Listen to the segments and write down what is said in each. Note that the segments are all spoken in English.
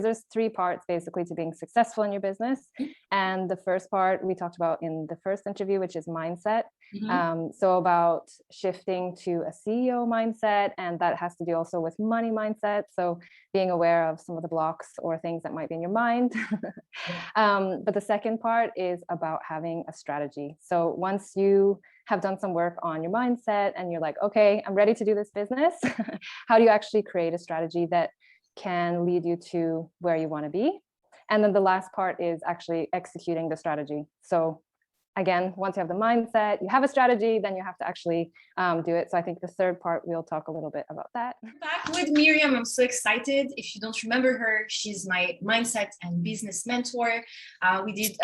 There's three parts basically to being successful in your business. And the first part we talked about in the first interview, which is mindset. So about shifting to a CEO mindset, and that has to do also with money mindset. So being aware of some of the blocks or things that might be in your mind. But the second part is about having a strategy. So once you have done some work on your mindset and you're like, okay, I'm ready to do this business, how do you actually create a strategy that can lead you to where you want to be? And then the last part is actually executing the strategy. So again, once you have the mindset, you have a strategy, then you have to actually do it. So I think the third part, we'll talk a little bit about that. Back with Miriam, I'm so excited. If you don't remember her, she's my mindset and business mentor. We did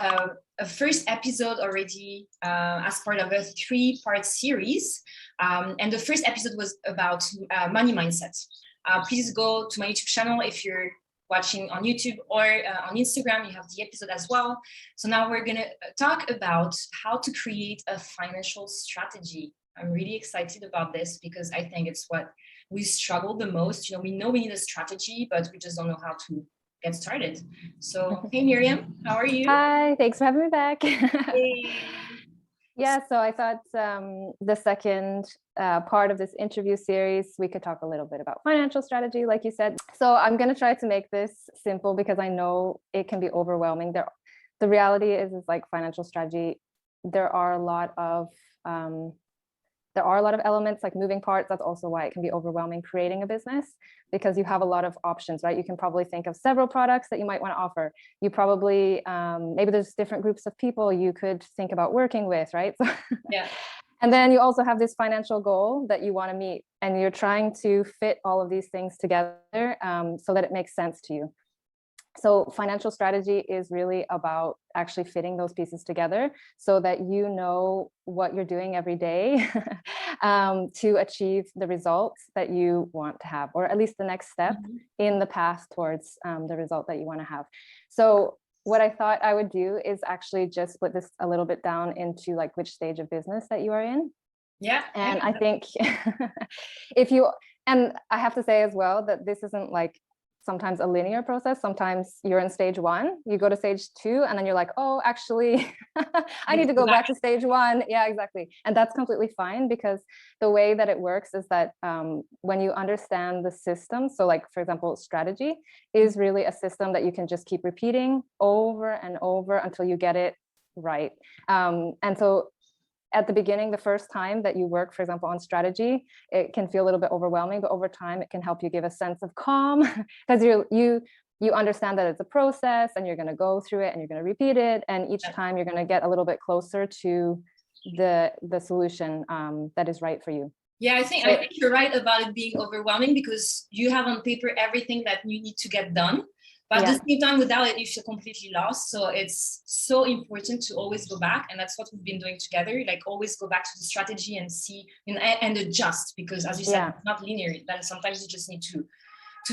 a first episode already as part of a 3-part series. And the first episode was about money mindset. Please go to my YouTube channel if you're watching on YouTube or on Instagram. You have the episode as well. So now we're going to talk about how to create a financial strategy. I'm really excited about this because I think it's what we struggle the most. You know we need a strategy, but we just don't know how to get started. So, hey, Miriam, how are you? Hi, thanks for having me back. Hey. Yeah, so I thought the second part of this interview series, we could talk a little bit about financial strategy, like you said. So I'm going to try to make this simple because I know it can be overwhelming. The reality is like financial strategy, there are a lot of elements, like moving parts. That's also why it can be overwhelming creating a business, because you have a lot of options, right? You can probably think of several products that you might want to offer. You probably, maybe there's different groups of people you could think about working with, right? So, yeah. And then you also have this financial goal that you want to meet, and you're trying to fit all of these things together so that it makes sense to you. So financial strategy is really about actually fitting those pieces together so that you know what you're doing every day to achieve the results that you want to have, or at least the next step in the path towards the result that you want to have. So what I thought I would do is actually just split this a little bit down into like which stage of business that you are in. Yeah. And I think and I have to say as well that this isn't like sometimes a linear process. Sometimes you're in stage 1, you go to stage 2, and then you're like, oh, actually, I need to go back to stage 1. Yeah, exactly. And that's completely fine, because the way that it works is that when you understand the system, so like, for example, strategy is really a system that you can just keep repeating over and over until you get it right. And so at the beginning, the first time that you work, for example, on strategy, it can feel a little bit overwhelming, but over time it can help you give a sense of calm, because you understand that it's a process and you're going to go through it and you're going to repeat it. And each time you're going to get a little bit closer to the solution that is right for you. Yeah, I think you're right about it being overwhelming, because you have on paper everything that you need to get done. But at the same time, without it, you feel completely lost. So it's so important to always go back. And that's what we've been doing together. Like, always go back to the strategy and see and adjust, because as you said, it's not linear. Then sometimes you just need to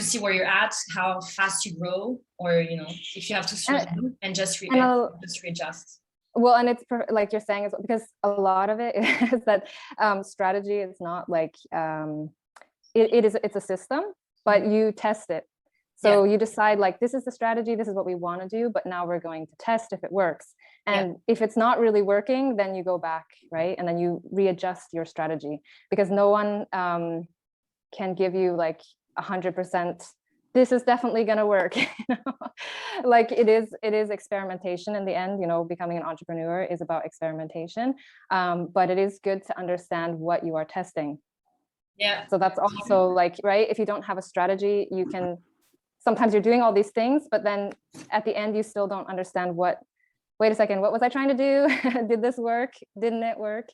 see where you're at, how fast you grow, or, if you have to slow down and just readjust. Well, and it's like you're saying, because a lot of it is that strategy is not like, it's a system, but you test it. So you decide, like, this is the strategy, this is what we want to do, but now we're going to test if it works. And if it's not really working, then you go back, right? And then you readjust your strategy, because no one can give you like 100%, this is definitely going to work. Like it is experimentation in the end. Becoming an entrepreneur is about experimentation, but it is good to understand what you are testing. Yeah. So that's also like, right, if you don't have a strategy, you can, sometimes you're doing all these things, but then at the end, you still don't understand wait a second, what was I trying to do? Did this work? Didn't it work?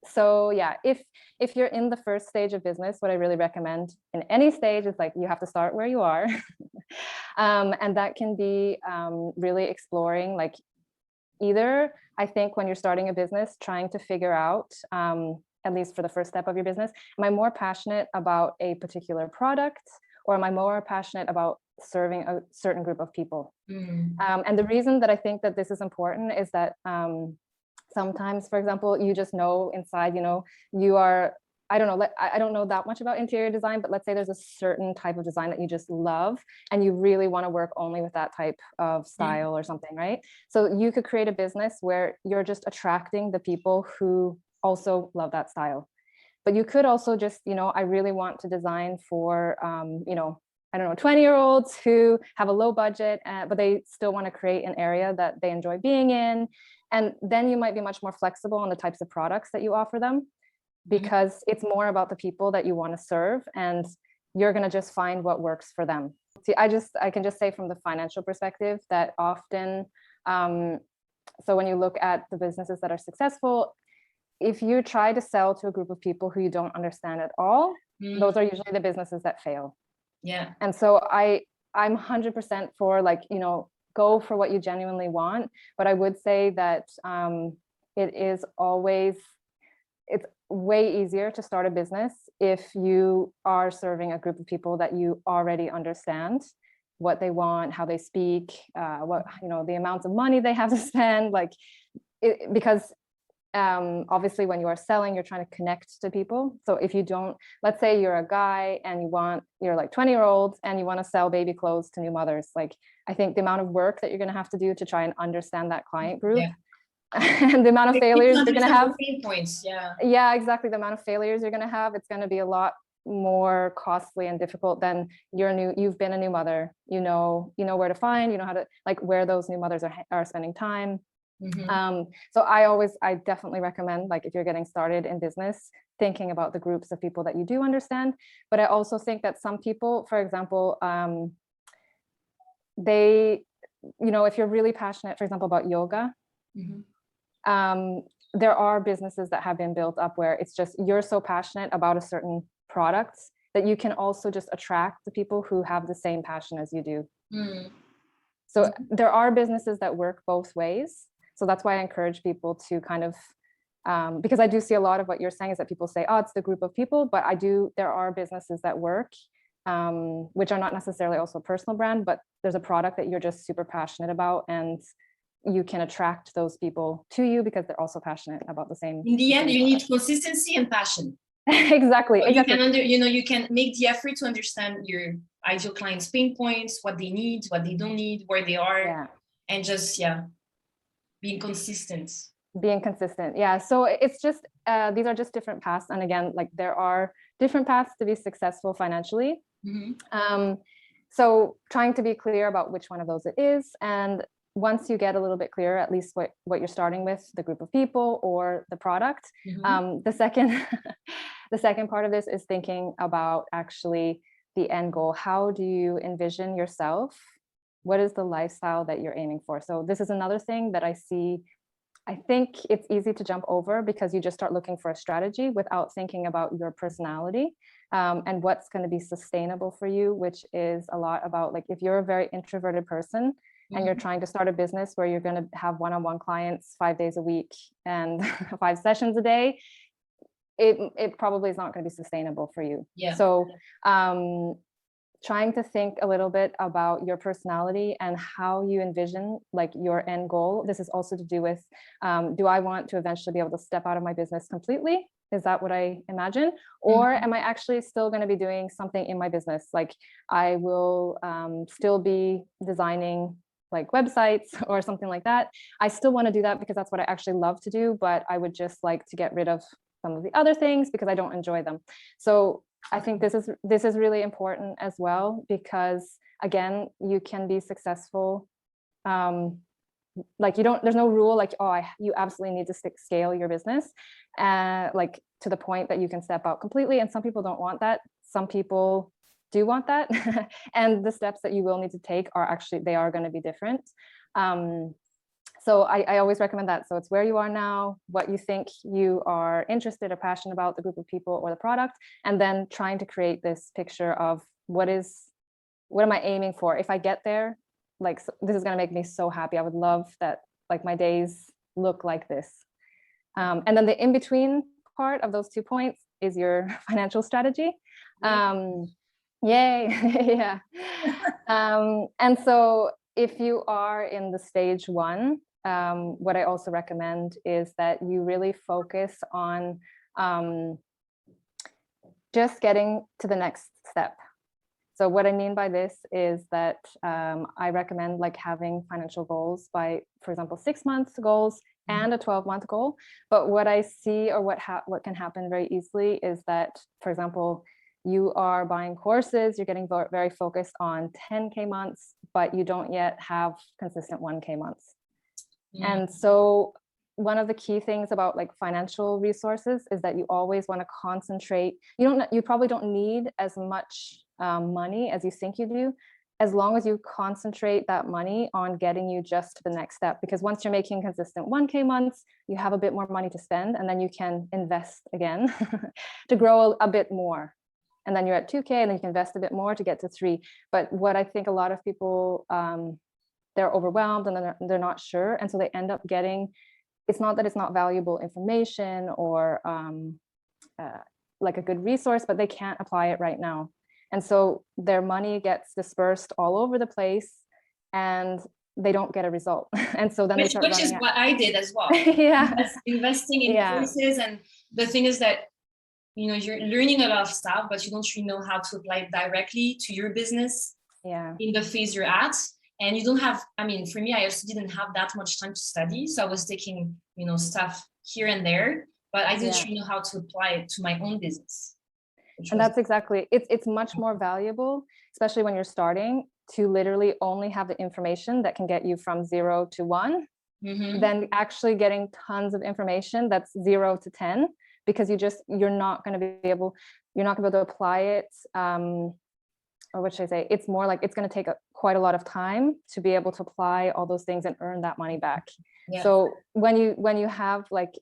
So yeah, if you're in the first stage of business, what I really recommend in any stage is, like, you have to start where you are. And that can be really exploring, like, either, I think, when you're starting a business, trying to figure out, at least for the first step of your business, am I more passionate about a particular product, or am I more passionate about serving a certain group of people? And the reason that I think that this is important is that sometimes, for example, you just know inside, you are I don't know, I don't know that much about interior design, but let's say there's a certain type of design that you just love and you really want to work only with that type of style or something, right? So you could create a business where you're just attracting the people who also love that style. But you could also just, I really want to design for, I don't know, 20-year-olds who have a low budget, but they still want to create an area that they enjoy being in. And then you might be much more flexible on the types of products that you offer them, because it's more about the people that you want to serve, and you're going to just find what works for them. See, I can just say from the financial perspective that often, so when you look at the businesses that are successful, if you try to sell to a group of people who you don't understand at all, those are usually the businesses that fail. Yeah. And so I'm 100% for, like, go for what you genuinely want. But I would say that it's way easier to start a business if you are serving a group of people that you already understand what they want, how they speak, what, the amounts of money they have to spend, because obviously when you are selling, you're trying to connect to people. So if you don't, let's say you're a guy and you're like 20-year-olds and you want to sell baby clothes to new mothers, like, I think the amount of work that you're going to have to do to try and understand that client group, and the amount of failures you're going to have. Pain points, yeah, exactly. The amount of failures you're going to have, it's going to be a lot more costly and difficult than you've been a new mother, you know where to find, how to, like, where those new mothers are spending time. So I definitely recommend, like, if you're getting started in business, thinking about the groups of people that you do understand. But I also think that some people, for example, if you're really passionate, for example, about yoga, there are businesses that have been built up where it's just, you're so passionate about a certain product that you can also just attract the people who have the same passion as you do. So there are businesses that work both ways. So that's why I encourage people to kind of, because I do see a lot of what you're saying is that people say, oh, it's the group of people, but there are businesses that work, which are not necessarily also a personal brand, but there's a product that you're just super passionate about, and you can attract those people to you because they're also passionate about the same. In the end, you need consistency and passion. Exactly. You can you can make the effort to understand your ideal clients' pain points, what they need, what they don't need, where they are, and just being consistent. Yeah. So it's just these are just different paths, and again, like, there are different paths to be successful financially. So trying to be clear about which one of those it is, and once you get a little bit clearer, at least what you're starting with, the group of people or the product, the second part of this is thinking about actually the end goal. How do you envision yourself? What is the lifestyle that you're aiming for? So this is another thing that I see. I think it's easy to jump over because you just start looking for a strategy without thinking about your personality and what's going to be sustainable for you, which is a lot about, like, if you're a very introverted person and you're trying to start a business where you're going to have one-on-one clients 5 days a week and 5 sessions a day, it probably is not going to be sustainable for you. So trying to think a little bit about your personality and how you envision, like, your end goal. This is also to do with, do I want to eventually be able to step out of my business completely? Is that what I imagine? Or am I actually still going to be doing something in my business? Like, I will still be designing, like, websites or something like that. I still want to do that because that's what I actually love to do, but I would just like to get rid of some of the other things because I don't enjoy them. So I think this is really important as well, because again, you can be successful. Like, there's no rule like, you absolutely need to scale your business, like, to the point that you can step out completely. And some people don't want that. Some people do want that. And the steps that you will need to take they are going to be different. So I always recommend that. So it's where you are now, what you think you are interested or passionate about, the group of people or the product, and then trying to create this picture of what am I aiming for? If I get there, like, this is going to make me so happy. I would love that, like, my days look like this. And then the in-between part of those 2 points is your financial strategy. Yay. Yeah. And so if you are in the stage 1, what I also recommend is that you really focus on just getting to the next step. So what I mean by this is that I recommend like having financial goals by, for example, 6-month goals and a 12-month goal. But what I see, or what can happen very easily, is that, for example, you are buying courses, you're getting very focused on 10K months, but you don't yet have consistent 1K months. And so one of the key things about like financial resources is that you always want to concentrate. You probably don't need as much money as you think you do, as long as you concentrate that money on getting you just to the next step. Because once you're making consistent 1K months, you have a bit more money to spend, and then you can invest again to grow a bit more. And then you're at 2K, and then you can invest a bit more to get to 3. But what I think a lot of people, they're overwhelmed and they're not sure. And so they end up getting, it's not that it's not valuable information or like a good resource, but they can't apply it right now. And so their money gets dispersed all over the place and they don't get a result. And so then which is what I did as well. Yeah. Investing in courses. And the thing is that, you know, you're learning a lot of stuff, but you don't really know how to apply it directly to your business in the phase you're at. And you don't have, I mean, for me, I also didn't have that much time to study. So I was taking, you know, stuff here and there, but I didn't really know how to apply it to my own business. And that's exactly, it's much more valuable, especially when you're starting, to literally only have the information that can get you from 0 to 1, than actually getting tons of information that's 0 to 10, because you're not going to be able to apply it. Or what should I say? It's more like it's going to take quite a lot of time to be able to apply all those things and earn that money back. Yeah. So when you have like,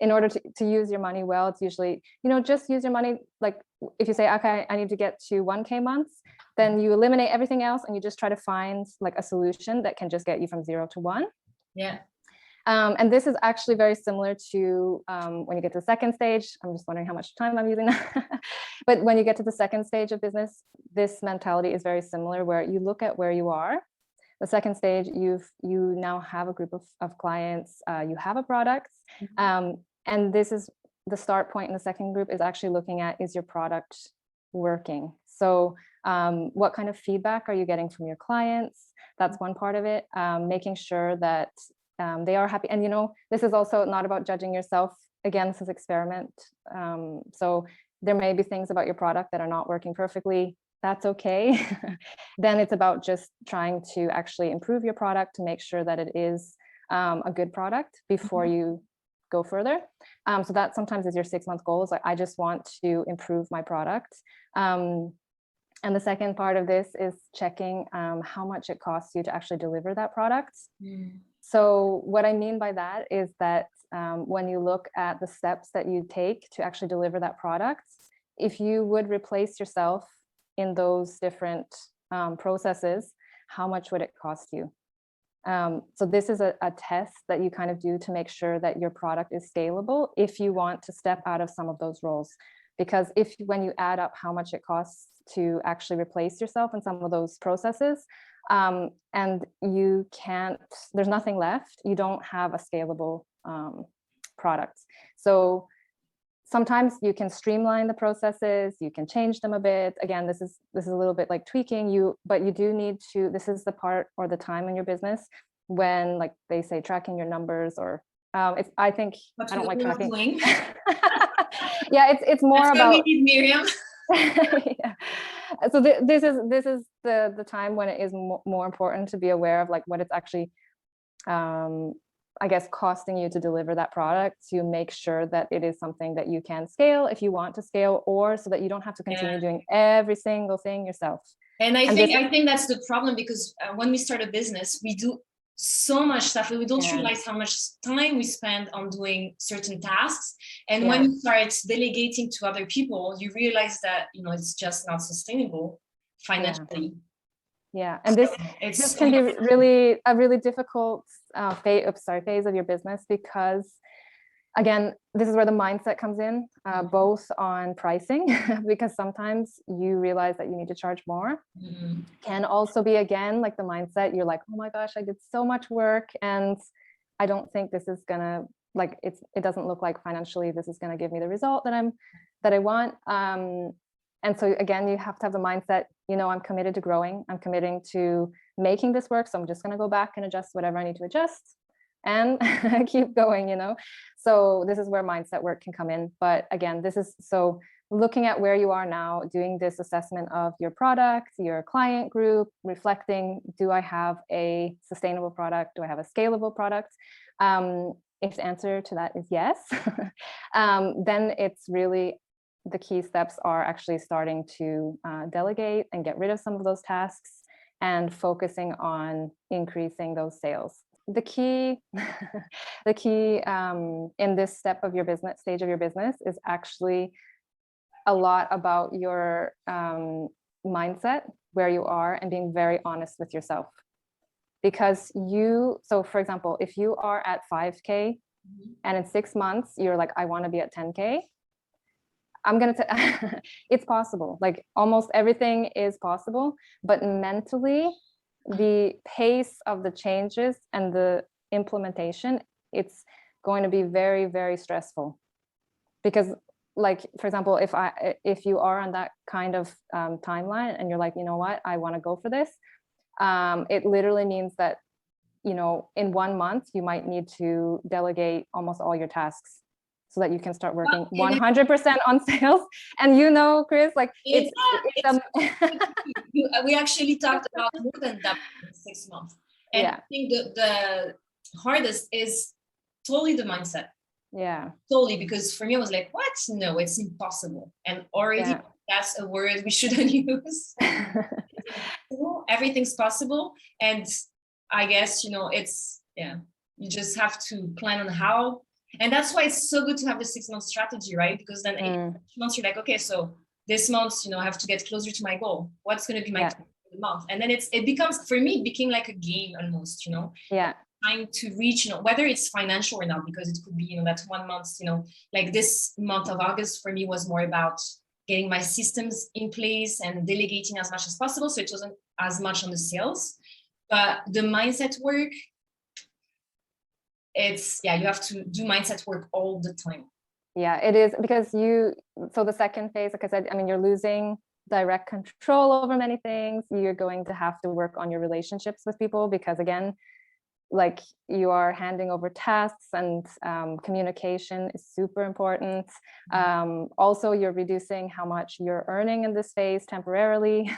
in order to use your money well, it's usually, you know, just use your money. Like if you say, okay, I need to get to 1K months, then you eliminate everything else and you just try to find like a solution that can just get you from 0 to 1. Yeah. And this is actually very similar to when you get to the second stage. I'm just wondering how much time I'm using now. But when you get to the second stage of business, this mentality is very similar, where you look at where you are. The second stage, you now have a group of clients, you have a product. And this is the start point in the second group, is actually looking at, is your product working? So what kind of feedback are you getting from your clients? That's one part of it. Making sure that they are happy. And, you know, this is also not about judging yourself. Again, this is experiment. So there may be things about your product that are not working perfectly. That's okay. Then it's about just trying to actually improve your product to make sure that it is a good product before you go further. So that sometimes is your 6-month goal. Is like, I just want to improve my product. And the second part of this is checking how much it costs you to actually deliver that product. So what I mean by that is that when you look at the steps that you take to actually deliver that product, if you would replace yourself in those different processes, how much would it cost you? So this is a test that you kind of do to make sure that your product is scalable if you want to step out of some of those roles. Because when you add up how much it costs to actually replace yourself in some of those processes, and you can't, there's nothing left, you don't have a scalable product. So sometimes you can streamline the processes, you can change them a bit. Again, this is a little bit like tweaking but you do need to, this is the part or the time in your business when, like they say, tracking your numbers, or I don't like tracking. Yeah, it's more That's about. we need Miriam. Yeah. So this is the time when it is more important to be aware of like what it's actually I guess costing you to deliver that product, to make sure that it is something that you can scale if you want to scale, or so that you don't have to continue doing every single thing yourself. And I think that's the problem, because when we start a business, we do so much stuff, we don't realize how much time we spend on doing certain tasks. And when you start delegating to other people, you realize that, you know, it's just not sustainable financially. Yeah, and this can be a really difficult phase of your business, because again, this is where the mindset comes in, both on pricing, because sometimes you realize that you need to charge more. Can also be, again, like the mindset, you're like, oh my gosh, I did so much work and I don't think this is gonna like it doesn't look like financially this is going to give me the result that I want. And so again, you have to have the mindset, you know, I'm committed to growing, I'm committing to making this work. So I'm just going to go back and adjust whatever I need to adjust and keep going, you know. So this is where mindset work can come in. But again, this is so looking at where you are now, doing this assessment of your product, your client group, reflecting, do I have a sustainable product? Do I have a scalable product? If the answer to that is yes, then it's really the key steps are actually starting to delegate and get rid of some of those tasks and focusing on increasing those sales. The key, the key in this step of your business, stage of your business, is actually a lot about your mindset, where you are, and being very honest with yourself. Because so for example, if you are at 5K and in 6 months, you're like, I want to be at 10K, it's possible. Like almost everything is possible, but mentally, the pace of the changes and the implementation, it's going to be very, very stressful. Because like, for example, if you are on that kind of timeline and you're like, you know what, I want to go for this, it literally means that, you know, in 1 month, you might need to delegate almost all your tasks so that you can start working 100% on sales. And you know, Kris, like we actually talked about more than that in 6 months. And I think the hardest is totally the mindset. Yeah. Totally, because for me, I was like, what? No, it's impossible. And already that's a word we shouldn't use. Everything's possible. And I guess, you know, it's, you just have to plan on how. And that's why it's so good to have the 6-month strategy, right? Because then 8 months, you're like, okay, so this month, you know, I have to get closer to my goal. What's going to be my month? And then it becomes, for me, it became like a game almost, you know? Yeah. Trying to reach, you know, whether it's financial or not, because it could be, you know, that 1 month, you know, like this month of August for me was more about getting my systems in place and delegating as much as possible. So it wasn't as much on the sales, but the mindset work, it's, you have to do mindset work all the time. Yeah, it is, because so the second phase, like I said, I mean, you're losing direct control over many things. You're going to have to work on your relationships with people, because again, like you are handing over tasks, and communication is super important. Also, you're reducing how much you're earning in this phase temporarily.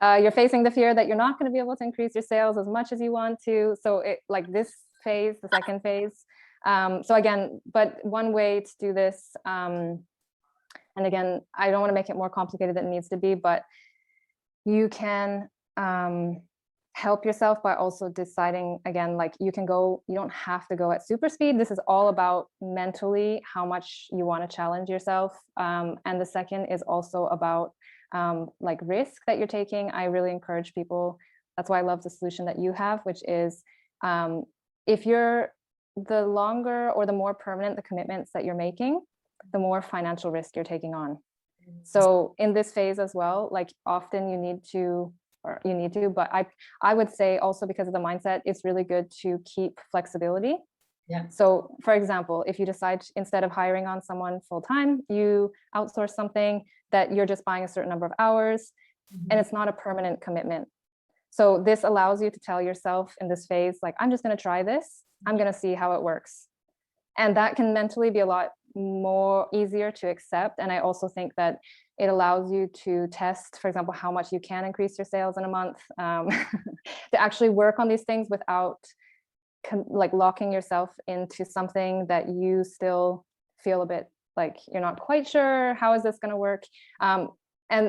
You're facing the fear that you're not going to be able to increase your sales as much as you want to. So it, like this phase, the second phase. So again, but one way to do this, and again, I don't want to make it more complicated than it needs to be, but you can help yourself by also deciding, again, like you don't have to go at super speed. This is all about mentally how much you want to challenge yourself. And the second is also about like risk that you're taking. I really encourage people. That's why I love the solution that you have, which is if you're the longer or the more permanent the commitments that you're making, the more financial risk you're taking on. So in this phase as well, like often you need to, but I would say also, because of the mindset, it's really good to keep flexibility. Yeah. So for example, if you decide instead of hiring on someone full-time, you outsource something that you're just buying a certain number of hours, and it's not a permanent commitment. So this allows you to tell yourself in this phase, like, I'm just going to try this. I'm going to see how it works. And that can mentally be a lot more easier to accept. And I also think that it allows you to test, for example, how much you can increase your sales in a month, to actually work on these things without like locking yourself into something that you still feel a bit like you're not quite sure, how is this going to work? And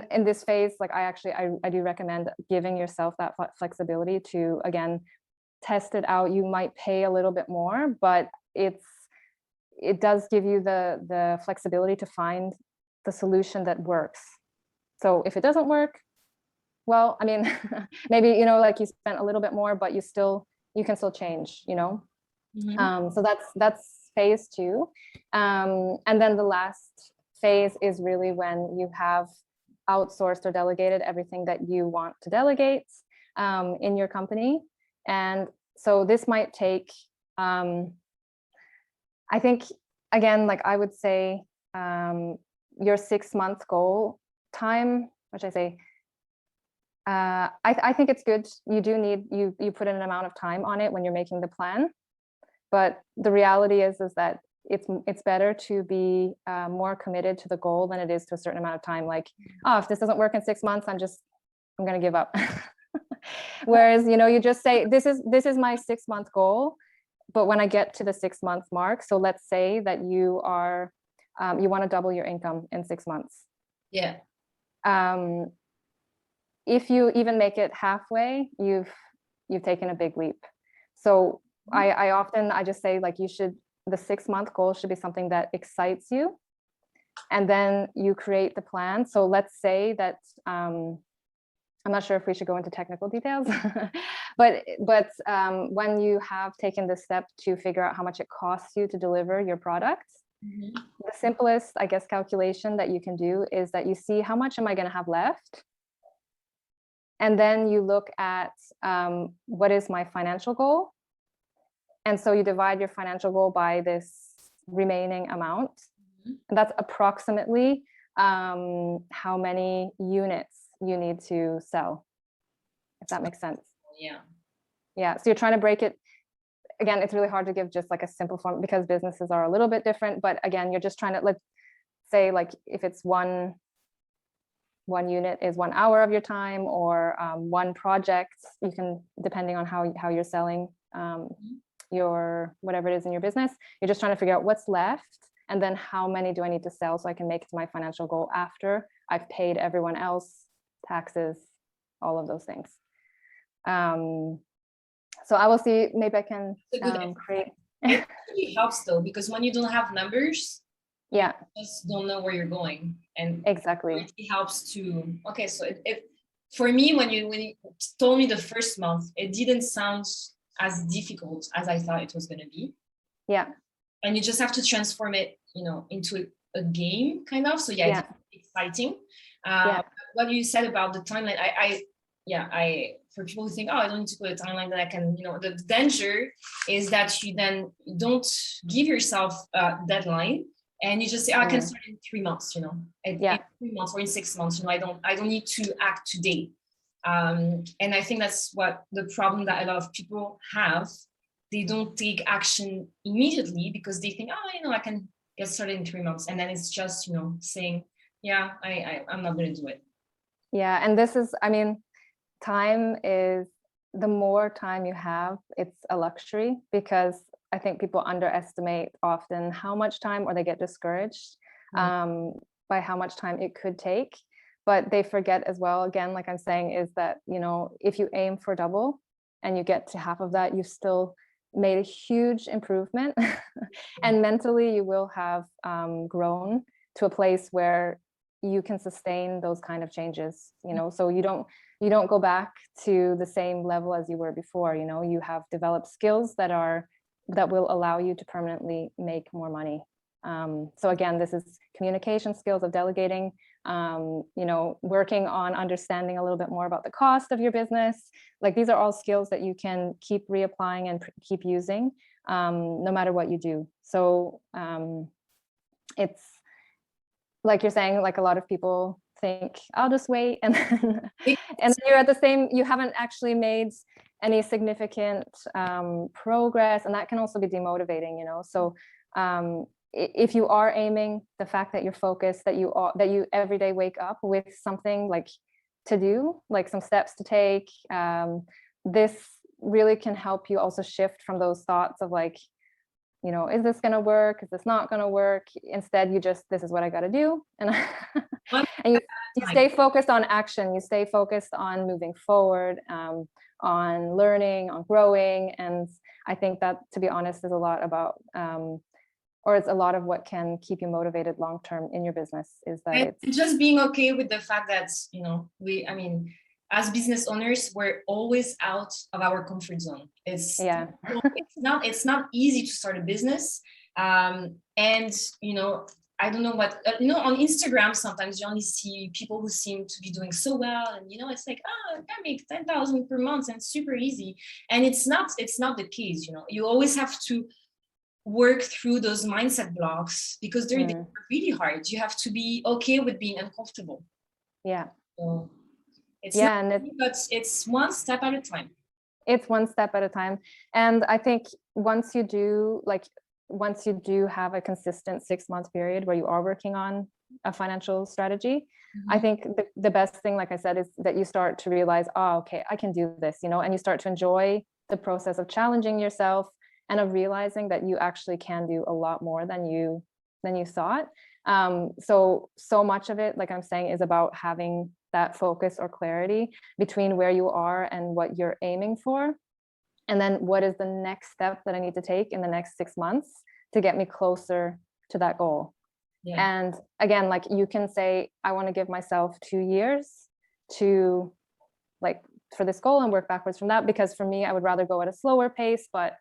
in this phase, like I do recommend giving yourself that flexibility to, again, test it out. You might pay a little bit more, but it does give you the flexibility to find the solution that works. So if it doesn't work, well, I mean, maybe, you know, like you spent a little bit more, but you can still change, you know? So that's phase 2. And then the last phase is really when you have outsourced or delegated everything that you want to delegate in your company. And so this might take I think, again, like I would say, your 6-month goal time, which I say, I think it's good. You do need, you put in an amount of time on it when you're making the plan. But the reality is that it's better to be more committed to the goal than it is to a certain amount of time. Like, oh, if this doesn't work in 6 months, I'm going to give up. Whereas, you just say, this is my 6-month goal. But when I get to the 6-month mark, so let's say that you are, you want to double your income in 6 months. Yeah. If you even make it halfway, you've taken a big leap. So I just say, like, the 6-month goal should be something that excites you, and then you create the plan. So let's say that, I'm not sure if we should go into technical details, but when you have taken the step to figure out how much it costs you to deliver your product, the simplest, I guess, calculation that you can do is that you see, how much am I going to have left? And then you look at, what is my financial goal? And so you divide your financial goal by this remaining amount. And that's approximately how many units you need to sell, if that makes sense. Yeah, so you're trying to break it. Again, it's really hard to give just like a simple form, because businesses are a little bit different. But again, you're just trying to, let's say, like, if it's one unit is 1 hour of your time, or one project, you can, depending on how you're selling your whatever it is in your business, you're just trying to figure out what's left, and then how many do I need to sell so I can make it to my financial goal after I've paid everyone else, taxes, all of those things. So I will see, maybe I can create. It really helps though, because when you don't have numbers, yeah, you just don't know where you're going. And exactly, it helps to, okay, so for me, when you told me the first month, it didn't sound as difficult as I thought it was going to be. Yeah. And you just have to transform it, into a game, kind of. So yeah, it's exciting. What you said about the timeline, I for people who think, oh, I don't need to put a timeline that I can, the danger is that you then don't give yourself a deadline, and you just say, oh, I can start in 3 months, in 3 months or in 6 months, I don't need to act today. And I think that's what the problem that a lot of people have. They don't take action immediately because they think, oh, I can get started in 3 months. And then it's just, saying, yeah, I'm not going to do it. Yeah. And this is, I mean, time is, the more time you have, it's a luxury, because I think people underestimate often how much time, or they get discouraged by how much time it could take. But they forget as well, again, like I'm saying, is that, if you aim for double and you get to half of that, you've still made a huge improvement. And mentally you will have grown to a place where you can sustain those kind of changes, so you don't go back to the same level as you were before. You have developed skills that will allow you to permanently make more money. So again, this is communication skills of delegating, working on understanding a little bit more about the cost of your business. Like, these are all skills that you can keep reapplying and keep using, no matter what you do. So it's like you're saying, like, a lot of people think, I'll just wait, and and you're at the same, you haven't actually made any significant progress, and that can also be demotivating, so if you are aiming, the fact that you're focused, that you every day wake up with something like to do, like some steps to take, this really can help you also shift from those thoughts of like, is this going to work? Is this not going to work? Instead, this is what I got to do. And, and you stay focused on action. You stay focused on moving forward, on learning, on growing. And I think that, to be honest, is a lot about, or it's a lot of what can keep you motivated long-term in your business, is that it's just being okay with the fact that, as business owners, we're always out of our comfort zone. It's not easy to start a business. And, I don't know what, on Instagram, sometimes you only see people who seem to be doing so well. And, it's like, oh, I can make 10,000 per month and it's super easy. And it's not the case. You always have to work through those mindset blocks because they're really hard. You have to be okay with being uncomfortable. Yeah. So it's yeah, not and easy, but it's one step at a time. It's one step at a time. And I think once you do have a consistent 6-month period where you are working on a financial strategy, I think the best thing, like I said, is that you start to realize, oh, okay, I can do this, and you start to enjoy the process of challenging yourself and of realizing that you actually can do a lot more than you thought. So much of it, like I'm saying, is about having that focus or clarity between where you are and what you're aiming for. And then what is the next step that I need to take in the next 6 months to get me closer to that goal? Yeah. And again, like you can say, I want to give myself 2 years to for this goal and work backwards from that, because for me, I would rather go at a slower pace, but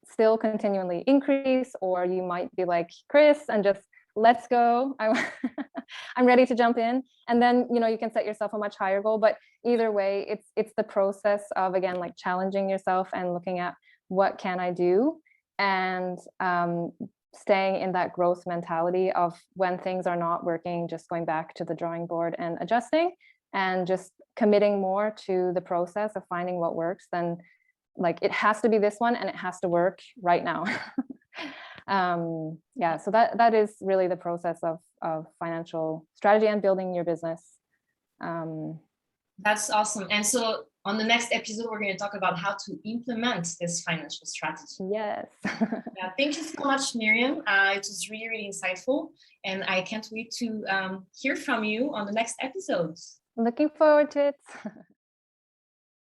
still continually increase. Or you might be like Kris and just let's go. I'm ready to jump in. And then, you can set yourself a much higher goal. But either way, it's the process of, again, like challenging yourself and looking at what can I do, and staying in that growth mentality of when things are not working, just going back to the drawing board and adjusting, and just committing more to the process of finding what works. Then like it has to be this one and it has to work right now. Yeah, so that is really the process of financial strategy and building your business. That's awesome. And so on the next episode, we're going to talk about how to implement this financial strategy. Yes. Yeah, thank you so much, Miriam. It was really, really insightful. And I can't wait to hear from you on the next episodes. Looking forward to it.